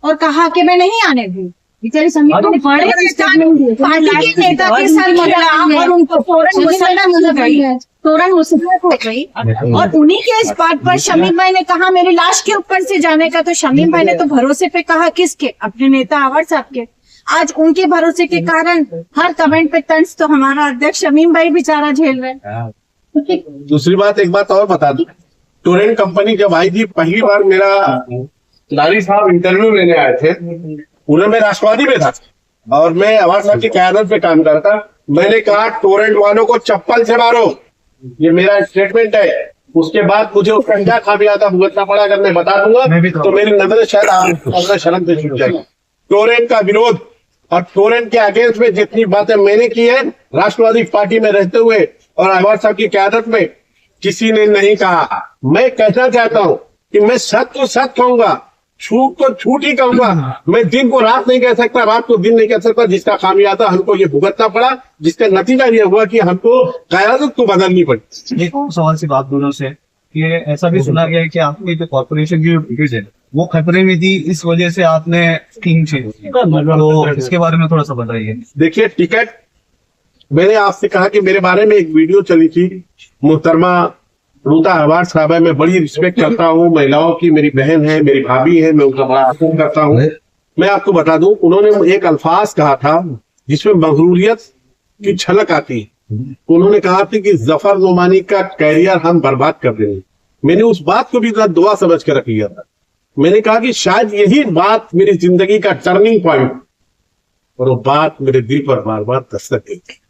C: और कहा कि मैं नहीं आने दूं। बेचारी समीर तो बड़े पार्टी के नेता के साथ खेला और उनको टोरेंट मुसलत हो गई और उन्हीं के इस बात पर शमीम भाई ने कहा मेरी लाश के ऊपर से जाने का, तो शमीम भाई ने तो भरोसे पे कहा किसके? अपने नेता आवर साहब के। आज उनके भरोसे के कारण हर कमेंट पे तंज तो हमारा अध्यक्ष शमीम भाई बेचारा झेल रहे हैं।
G: दूसरी बात, एक बात और बता दूं, टोरेंट कंपनी जब आई थी पहली बार, मेरा लाली साहब इंटरव्यू लेने आए थे, उन्हें मैं राष्ट्रवादी में था और मैं आवाज साहब की क्यादत पे काम करता। मैंने कहा टोरेंट वालों को चप्पल से मारो, ये मेरा स्टेटमेंट है। उसके बाद मुझे उसका क्या खामियाजा भुगतना पड़ा अगर मैं बता दूंगा तो मेरी नजर शायद आप शर्म से छूट जाएगी। टोरेंट का विरोध और टोरेंट के अगेंस्ट में जितनी बातें मैंने की है राष्ट्रवादी पार्टी में रहते हुए और आवाज साहब की क्यादत में, किसी ने नहीं कहा। मैं कहना चाहता हूं कि मैं सच को सच कहूंगा, छूट को छूट ही कहूंगा। मैं दिन को रात नहीं कह सकता, रात को दिन नहीं कह सकता। जिसका खामियाजा हमको ये भुगतना पड़ा, जिसका नतीजा ये हुआ कि हमको क़यादत को बदलनी पड़ी।
I: एक सवाल से बात दोनों से, कि ऐसा भी सुना गया है कि आपकी जो कॉर्पोरेशन की टिकट है वो खतरे में थी, इस वजह से आपने स्कीम चेंज की, तो इसके बारे में थोड़ा सा बताइए।
G: देखिए, टिकट, मैंने आपसे कहा कि मेरे बारे में एक वीडियो चली थी, मुहतरमा रूता अहवार साहब है, मैं बड़ी रिस्पेक्ट करता हूँ, महिलाओं की, मेरी बहन है, मेरी भाभी है, मैं उनका बड़ा आदर करता हूँ। मैं आपको बता दूं, उन्होंने एक अल्फाज कहा था जिसमें मगरूरियत की झलक आती है। उन्होंने कहा था कि जफर नुमानी का कैरियर हम बर्बाद कर देंगे। मैंने उस बात को भी दुआ समझ कर रख लिया था। मैंने कहा कि शायद यही बात मेरी जिंदगी का टर्निंग पॉइंट, और वो बात मेरे दिल पर बार बार दस्तक देती।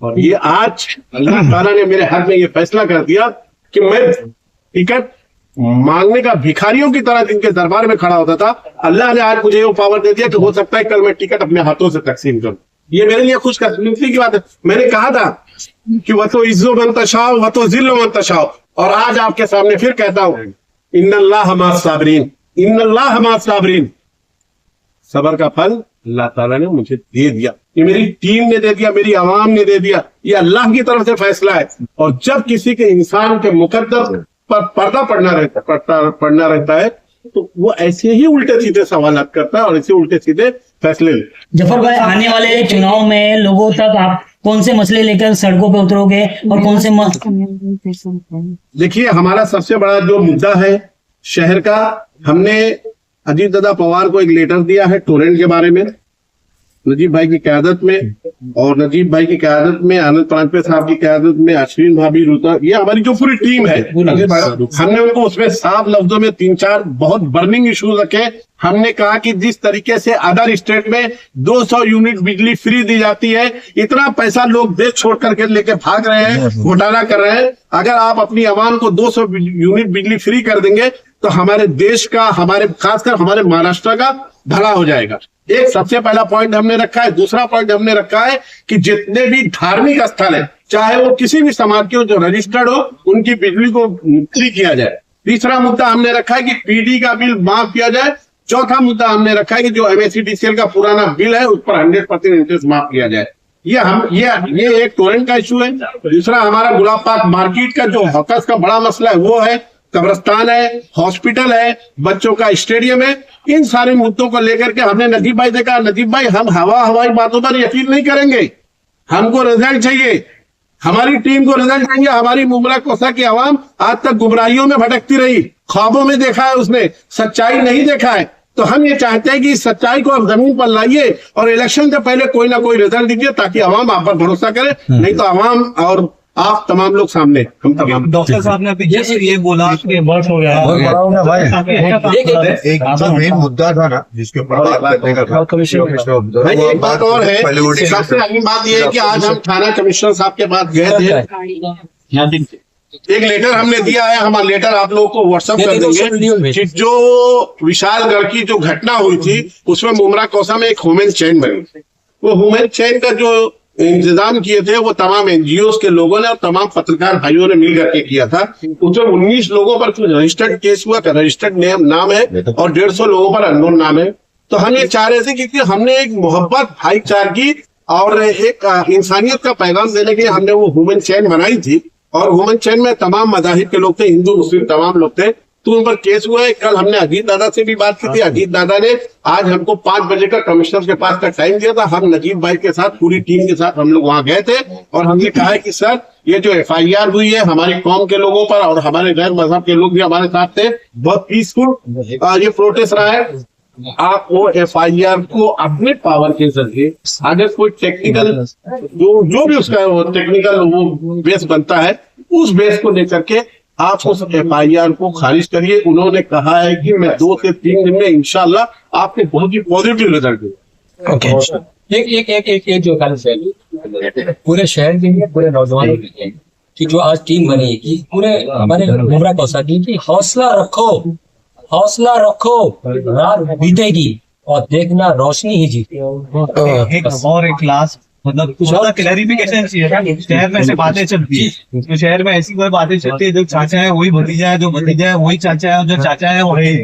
G: और ये आज अल्लाह ताला ने मेरे हक में ये फैसला कर दिया कि मैं टिकट मांगने का भिखारियों की तरह जिनके दरबार में खड़ा होता था, अल्लाह ने आज मुझे वो पावर दे दिया कि हो सकता है कल मैं टिकट अपने हाथों से तकसीम करूं। ये मेरे लिए खुशकिस्मती की बात है। मैंने कहा था कि वह तो इज्जो मंतशाओ वह तो जिल्लो मंतशाओ, और आज आपके सामने फिर कहता हूं, इन्नल्लाह मा साबरीन, इन्नल्लाह मा साबरीन। सबर का फल अल्लाह ताला ने मुझे दे दिया, ये मेरी टीम ने दे दिया, मेरी आवाम ने दे दिया, ये अल्लाह की तरफ से फैसला है। और जब किसी के इंसान के मुकद्दर पर पर्दा पड़ना रहता है तो वो ऐसे ही उल्टे सीधे सवालात करता है और ऐसे उल्टे सीधे फैसले लेता।
F: जफर भाई, आने वाले चुनाव में लोगों तक आप कौन से मसले लेकर सड़कों पे उतरोगे और कौन से
G: देखिए, हमारा सबसे बड़ा जो मुद्दा है शहर का, हमने अजीत दादा पवार को एक लेटर दिया है टोरेंट के बारे में, नजीब भाई की क़यादत में, और नजीब भाई की क़यादत में, आनंद पांचपे साहब की क़यादत में, अश्विन भाभी, रूता, ये हमारी जो पूरी टीम है, हमने उनको उसमें साफ लफ्जों में 3-4 बहुत बर्निंग इश्यूज रखे। हमने कहा कि जिस तरीके से अदर स्टेट में 200 यूनिट बिजली फ्री दी जाती है, इतना पैसा लोग देश छोड़ करके लेके भाग रहे हैं, घोटाला कर रहे हैं। अगर आप अपनी आवाम को 200 यूनिट बिजली फ्री कर देंगे तो हमारे देश का, हमारे खासकर हमारे महाराष्ट्र का भला हो जाएगा। एक सबसे पहला पॉइंट हमने रखा है। दूसरा पॉइंट हमने रखा है कि जितने भी धार्मिक स्थल है, चाहे वो किसी भी समाज के हो जो रजिस्टर्ड हो, उनकी बिजली को फ्री किया जाए। तीसरा मुद्दा हमने रखा है कि पीडी का बिल माफ किया जाए। चौथा मुद्दा हमने रखा है कि जो MSEDCL का पुराना बिल है उस पर 100% इंटरेस्ट माफ किया जाए। ये एक टोरेंट का इशू है। दूसरा हमारा गुलाब पाक मार्केट का जो हकस का बड़ा मसला है वो है, कब्रिस्तान है, हॉस्पिटल है, बच्चों का स्टेडियम है। इन सारे मुद्दों को लेकर के हमने नजीब भाई से कहा, नजीब भाई हम हवाई बातों पर यकीन नहीं करेंगे, हमको रिजल्ट चाहिए, हमारी टीम को रिजल्ट चाहिए। हमारी मुमरा कोसा की आवाम आज तक गुमराहियों में भटकती रही, ख्वाबों में देखा है उसने, सच्चाई नहीं देखा है। तो हम ये चाहते हैं कि इस सच्चाई को आप जमीन पर लाइए और इलेक्शन से पहले कोई ना कोई रिजल्ट दीजिए ताकि आवाम आप पर भरोसा करे। नहीं तो आवाम और आप तमाम लोग सामने, हम तमाम।
I: डॉक्टर साहब ने अभी ये बोला कि बस हो गया
D: भाई, एक मेन मुद्दा था ना जिसके ऊपर बात करने का था।
G: एक बात और है, सबसे अहम बात यह है कि आज हम थाना कमिश्नर साहब के पास गए थे। एक लेटर हमने दिया है, हमारा लेटर आप लोगों को व्हाट्सएप कर देंगे कि जो विशालगढ़ की जो घटना हुई थी उसमें मुमरा कौसा में एक ह्यूमन चेन बनी। वो ह्यूमन चेन का जो इंतजाम किए थे वो तमाम एनजीओ के लोगों ने और तमाम पत्रकार भाइयों ने मिल करके किया था। उसमें 19 लोगों पर रजिस्टर्ड केस हुआ, रजिस्टर्ड नाम है और 150 लोगों पर अननोन नाम है। तो हम ये चाह रहे थे क्योंकि हमने एक मोहब्बत भाईचारगी और एक इंसानियत का पैगाम देने के लिए हमने वो ह्यूमन चेन बनाई थी और ह्यूमन चेन में तमाम मज़ाहिब के लोग थे, हिंदू मुस्लिम तमाम लोग थे। तो उन पर केस हुआ है। कल हमने अजीत दादा से भी बात की थी। अजीत दादा ने आज हमको 5 बजे का कमिश्नर के पास का टाइम दिया था। हम नजीब भाई के साथ पूरी टीम के साथ हम लोग वहां गए थे और हमने कहा है कि सर ये जो FIR हुई है हमारी कौम के लोगों पर और हमारे गैर मजहब के लोग भी हमारे साथ थे, बहुत पीसफुल ये प्रोटेस्ट रहा है। आप वो FIR को अपने पावर के जरिए अगर कोई टेक्निकल जो भी उसका वो टेक्निकल वो बेस बनता है उस बेस को लेकर के आप उस FIR को खारिज करिए। उन्होंने कहा है कि मैं 2 से 3 दिन में इंशाल्लाह आपको बहुत ही पॉजिटिव रिजल्ट दूंगा।
B: एक जो पूरे शहर के लिए, पूरे नौजवानों के लिए कि जो आज टीम बनी कि पूरे हमारे मुमरा कौसा की हौसला रखो, रात बीतेगी और देखना रोशनी ही जीती।
I: एक लास्ट मतलब थोड़ा क्लैरिफिकेशन चाहिए। शहर में ऐसे बातें चलती है, तो शहर में ऐसी कोई बातें चलती है जो चाचा है वही भतीजा है, जो भतीजा है वही चाचा है, जो चाचा है वही।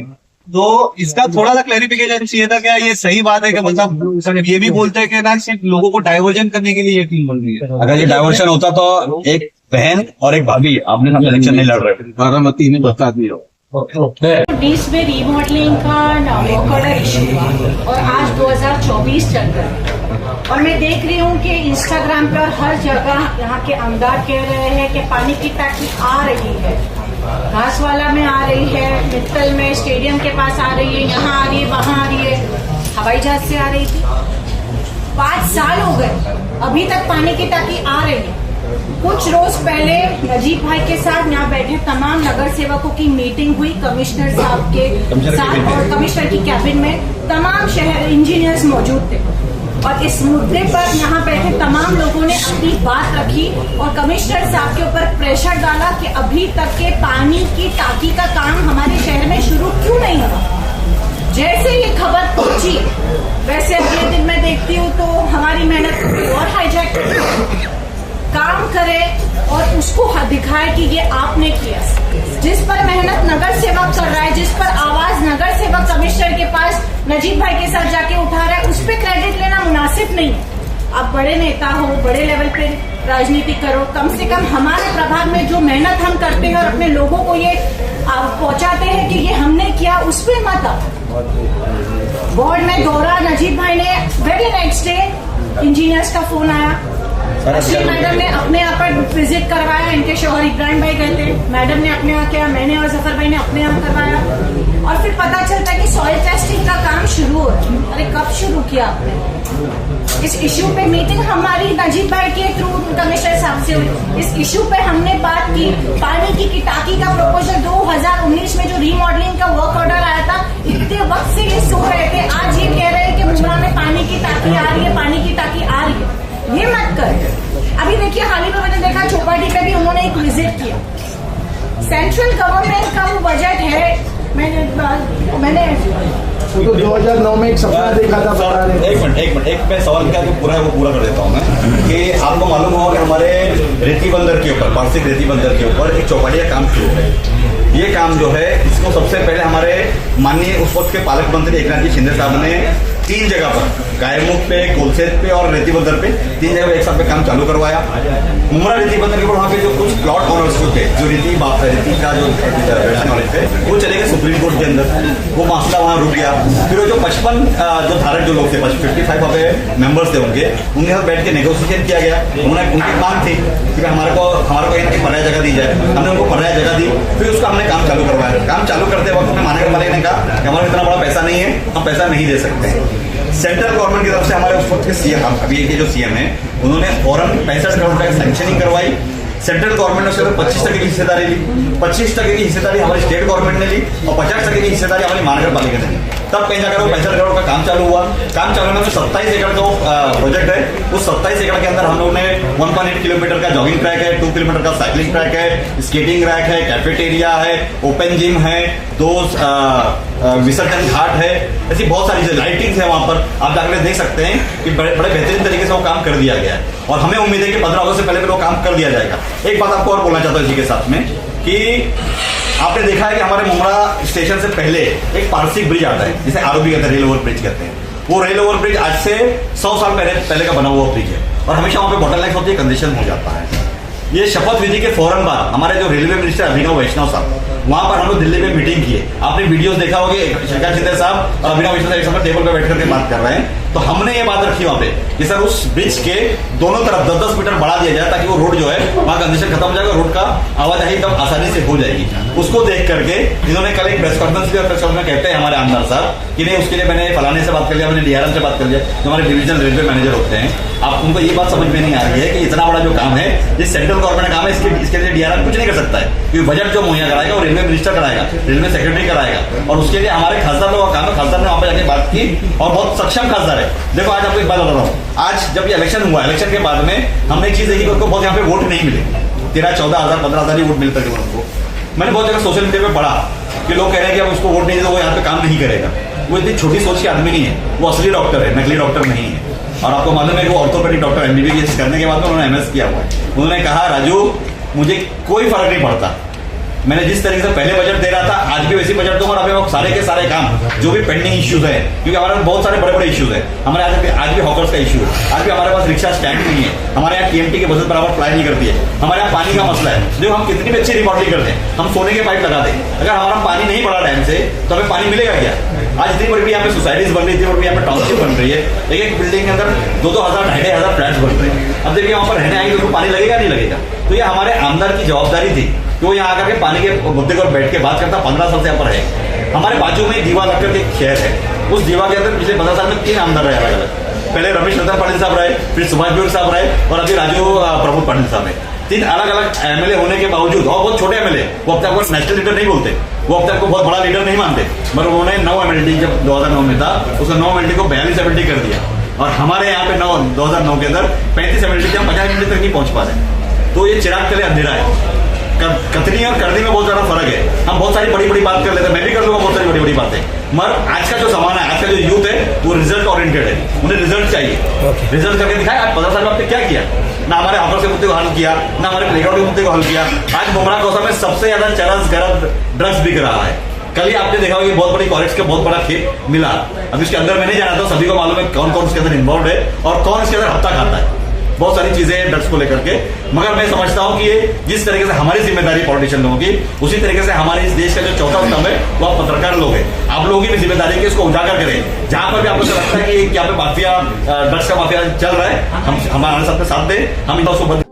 I: तो इसका थोड़ा सा क्लैरिफिकेशन चाहिए था। क्या ये सही बात है कि मतलब ये भी बोलते हैं कि ना सिर्फ लोगों को डाइवर्जन करने के लिए ये टीम बन रही है?
E: अगर ये डाइवर्शन होता तो एक बहन और एक भाभी आपने साथ इलेक्शन नहीं लड़ रहे, बारामती ने बता दिया।
J: 20 में रीमॉडलिंग का वर्क ऑर्डर इशू हुआ और आज 2024 चल रहा है और मैं देख रही हूँ कि इंस्टाग्राम पर हर जगह यहाँ के आमदार कह रहे हैं कि पानी की टंकी आ रही है, घासवाला में आ रही है, मित्तल में स्टेडियम के पास आ रही है, यहाँ आ रही है, वहाँ आ रही है, हवाई जहाज से आ रही थी। 5 साल हो गए अभी तक पानी की टंकी आ रही है। कुछ रोज पहले नजीब भाई के साथ यहाँ बैठे तमाम नगर सेवकों की मीटिंग हुई कमिश्नर साहब के साथ और कमिश्नर की कैबिन में तमाम शहर इंजीनियर्स मौजूद थे और इस मुद्दे पर यहाँ बैठे तमाम लोगों ने अपनी बात रखी और कमिश्नर साहब के ऊपर प्रेशर डाला कि अभी तक के पानी की टाकी का काम हमारे शहर में शुरू क्यों नहीं हुआ। जैसे ये खबर पहुंची वैसे अगले दिन मैं देखती हूँ तो हमारी मेहनत और हाईजैक काम करे और उसको दिखाए कि ये आपने किया। जिस पर मेहनत नगर सेवक कर रहा है, जिस पर आवाज नगर सेवक कमिश्नर के पास नजीब भाई के साथ जाके उठा रहा है, उस पर क्रेडिट लेना मुनासिब नहीं है। आप बड़े नेता हो, बड़े लेवल पे राजनीति करो, कम से कम हमारे प्रभाग में जो मेहनत हम करते हैं और अपने लोगों को ये पहुंचाते हैं कि ये हमने किया, उस पर मत आओ। बोर्ड में दौरा नजीब भाई ने वेरी नेक्स्ट डे इंजीनियर्स का फोन आया, मैडम ने अपने यहाँ पर विजिट करवाया, इनके शौहर इब्राहिम भाई गए थे, मैडम ने अपने यहाँ किया, मैंने और जफर भाई ने अपने यहाँ करवाया और फिर पता चलता है कि सॉइल टेस्टिंग का काम शुरू हो रहा है। अरे कब शुरू किया आपने? इस इश्यू पे मीटिंग हमारी नजीब भाई के थ्रू कमिश्नर साहब से हुई। इस इश्यू पे हमने बात की। पानी की टाकी का प्रपोजल 2019 में जो रीमॉडलिंग का वर्क ऑर्डर आया था, इतने वक्त से ये सो रहे थे, आज ये कह रहे हैं कि मुमरा में पानी की टाकी आ रही है, पानी की टाकी आ रही है। ये मत कर। अभी देखिए हाल ही में मैंने देखा चौपाटी पे भी उन्होंने एक विजिट किया। सेंट्रल गवर्नमेंट का वो बजट है, मैंने
H: तो 2009 में एक सपना देखा था।
E: एक मिनट मैं सवाल क्या पूरा कर देता हूँ मैं कि आपको मालूम होगा कि हमारे रेती बंदर के ऊपर, वार्षिक रेती बंदर के ऊपर एक चौपाटी का काम शुरू है। ये काम जो है इसको सबसे पहले हमारे माननीय उस वक्त के पालक मंत्री एकनाथ जी शिंदे साहब ने 3 जगह पर, गायमुख पे, कोलसेत पे और रेती बंदर पे 3 जगह पे एक साथ पे काम चालू करवाया। मुमरा रेती बंदर के ऊपर वहाँ पे जो कुछ प्लॉट ऑनर्स थे, जो रेती का जो वाले थे, वो चले गए सुप्रीम कोर्ट के अंदर। वो मामला वहाँ रुक गया। फिर वो जो 55 जो धारक जो लोग थे, 55 वहाँ पे मेंबर्स थे उनके साथ बैठ के नेगोशिएशन किया गया। उनकी मांग थी कि हमारे को यहाँ पर्याय जगह दी जाए। हमने उनको पर्याय जगह दी, फिर उसका हमने काम चालू करवाया। काम चालू करते वक्त हमें माननीय मालिक ने कहा कि हमारा इतना बड़ा पैसा नहीं है, हम पैसा नहीं दे सकते हैं। सेंट्रल गवर्नमेंट की तरफ से हमारे उस वक्त के सीएम, अभी के जो सीएम है, उन्होंने फौरन 65 करोड़ रुपए की सैंक्शनिंग करवाई। सेंट्रल गवर्नमेंट ने उसके 25% की हिस्सेदारी ली। 25% की हिस्सेदारी हमारी स्टेट गवर्नमेंट ने ली और 50% की हिस्सेदारी हमारी महानगर पालिका ने ली। तब कहीं जाकर वो 65 करोड़ का काम चालू हुआ। काम चालू होने में 27 एकड़ का प्रोजेक्ट है। उस 27 एकड़ के अंदर हम लोगों ने 1.8 किलोमीटर का जॉगिंग ट्रैक है, 2 किलोमीटर का साइकिलिंग ट्रैक है, स्केटिंग रैक है, कैफेटेरिया है, ओपन जिम है, 2 विसर्जन घाट है, ऐसी बहुत सारी चीजें, लाइटिंग है। वहां पर आप जाकर देख सकते हैं कि बड़े बेहतरीन तरीके से वो काम कर दिया गया है और हमें उम्मीद है कि 15 अगस्त से पहले वो काम कर दिया जाएगा। एक बात आपको और बोलना चाहता हूँ इसी के साथ में कि आपने देखा है कि हमारे मुमरा स्टेशन से पहले एक पारसिक ब्रिज आता है जिसे आरओबी कहते हैं, रेल ओवर ब्रिज कहते हैं। वो रेल ओवर ब्रिज आज से 100 साल पहले का बना हुआ ब्रिज है और हमेशा वहां पे बोटलनेक होती है, कंजेशन हो जाता है। ये शपथ विधि के फौरन बाद हमारे जो रेलवे मिनिस्टर अभिनव वैष्णव साहब, वहां पर हम लोग दिल्ली में मीटिंग किए। आपने वीडियोस देखा होगा, शेखर शिंदे साहब और अभिनव वैष्णव एक समय टेबल पर बैठ करके बात कर रहे हैं। तो हमने ये बात रखी वहां पे कि सर उस ब्रिज के दोनों तरफ 10-10 मीटर बढ़ा दिया जाए ताकि वो रोड जो है वहां कंजेशन खत्म हो जाएगा, रोड का आवाजाही एकदम आसानी से हो जाएगी। उसको देख करके इन्होंने कल एक प्रेस कॉन्फ्रेंस किया, प्रेस कॉन्फ्रेंस में कहते हैं हमारे आमदार साहब कि नहीं उसके लिए मैंने फलाने से बात कर लिया, मैंने डीआरएम से बात कर लिया, जो हमारे डिविजनल रेलवे मैनेजर होते हैं। आप उनको ये बात समझ में नहीं आ रही है कि इतना बड़ा जो काम है, ये सेंट्रल गवर्नमेंट का काम है, इसके लिए डीआरएम कुछ नहीं कर सकता है, क्योंकि बजट जो मुहैया कराएगा वो रेलवे मिनिस्टर कराएगा, रेलवे सेक्रेटरी कराएगा और उसके लिए हमारे खासदार लोगों का काम है। खासदार ने वहां पर जाके बात की और बहुत सक्षम खासदार है। देखो आज आपको एक बात बता रहा हूँ, आज जब ये इलेक्शन हुआ, इलेक्शन के बाद में हमने एक चीज देखी, उनको बहुत यहाँ पे वोट नहीं मिले, 13-14 हजार 15 हजार ही वोट मिलता है उनको। मैंने बहुत जगह सोशल मीडिया पे पढ़ा कि लोग कह रहे हैं कि अब उसको वोट नहीं दे, वो यहाँ पे काम नहीं करेगा। वो इतनी छोटी सोच के आदमी नहीं है, वो असली डॉक्टर है, नकली डॉक्टर नहीं है। और आपको मालूम है कि वो ऑर्थोपेडिक डॉक्टर एमबीबीएस करने के बाद में उन्होंने एमएस किया हुआ है। उन्होंने कहा राजू मुझे कोई फर्क नहीं पड़ता, मैंने जिस तरीके से पहले बजट दे रहा था आज भी वैसी बजट दूंगा। अभी वो सारे के सारे काम जो भी पेंडिंग इश्यूज है, क्योंकि हमारे पास बहुत सारे बड़े बड़े इश्यूज है, हमारे आज भी हॉकर्स का इशू है, आज भी हमारे पास रिक्शा स्टैंड नहीं है, हमारे यहाँ टीएमटी की बसेस बराबर अप्लाई नहीं करती है, हमारे यहाँ पानी का मसला है। जो हम कितनी भी अच्छी रिमॉडलिंग करते हैं, हम सोने के पाइप लगा दें, अगर हमारा पानी नहीं बढ़ा टाइम से तो हमें पानी मिलेगा क्या? आज इतनी बड़ी यहाँ पे सोसाइटीज बन रही थी और यहाँ पे टाउनशिप बन रही है, एक बिल्डिंग के अंदर 2-2 हजार 2,500 फ्लैट्स बन रहे हैं। अब देखिए वहां पर रहने आएंगे तो पानी लगेगा नहीं लगेगा? तो ये हमारे आमदार की जवाबदारी थी कि वो यहाँ आकर के पानी के मुद्दे पर बैठ के बात करता। 15 साल से यहाँ पर है। हमारे बाजू में दीवा लक्कर के एक शहर है, उस दीवा के अंदर पिछले 15 साल में 3 आमदार रहे अलग अलग। पहले रमेश नंदन पाटिल साहब रहे, फिर सुभाष गोयल साहब रहे और अभी राजू प्रमोद पाटिल साहब है। 3 अलग अलग एमएलए होने के बावजूद, और बहुत छोटे एमएलए, वो अपने आपको नेशनल लीडर नहीं बोलते, वो अपने आपको बहुत बड़ा लीडर नहीं मानते, मगर उन्होंने 9 एमएलडी जब 2009 में था, उसने 9 एमएलडी को 42 एमएलडी कर दिया। और हमारे यहाँ पे 2009 के अंदर 35 एमएलडी थे, हम 50 एमएलडी तक नहीं पहुंच पा रहे। तो ये चिराग तले अंधेरा है। कथनी और करनी में बहुत ज्यादा फर्क है। हम बहुत सारी बड़ी बड़ी बात कर लेते हैं, मैं भी कर लूंगा बहुत सारी बड़ी बड़ी बातें, मगर आज का जो जमाना है, आज का जो यूथ है वो रिजल्ट ओरिएंटेड है, उन्हें रिजल्ट चाहिए। रिजल्ट करके दिखाया। आज 15 साल में आपने क्या किया? ना हमारे ऑफर के मुद्दे को हल किया, ना हमारे प्लेग्राउंड के मुद्दे को हल किया। आज मुमरा कौसा में सबसे ज्यादा चरस गरज ड्रग्स बिक रहा है। कल ही आपने देखा होगा कि बहुत बड़ी कॉलेज का बहुत बड़ा खेत मिला। अब इसके अंदर मैं नहीं जाना था, सभी को मालूम है कौन कौन इसके अंदर इन्वॉल्व है और कौन इसके अंदर हफ्ता खाता है। बहुत सारी चीजें हैं ड्रग्स को लेकर के, मगर मैं समझता हूं कि ये जिस तरीके से हमारी जिम्मेदारी पॉलिटिशियन लोगों की, उसी तरीके से हमारे इस देश का जो चौथा स्तंभ है वो आप पत्रकार लोग हैं। आप लोगों की भी जिम्मेदारी है इसको उजागर करें। जहां पर भी आपको लगता है कि यहाँ पे माफिया, ड्रग्स का माफिया चल रहा है, हम हमारे साथ दें, हम इन उसको बंद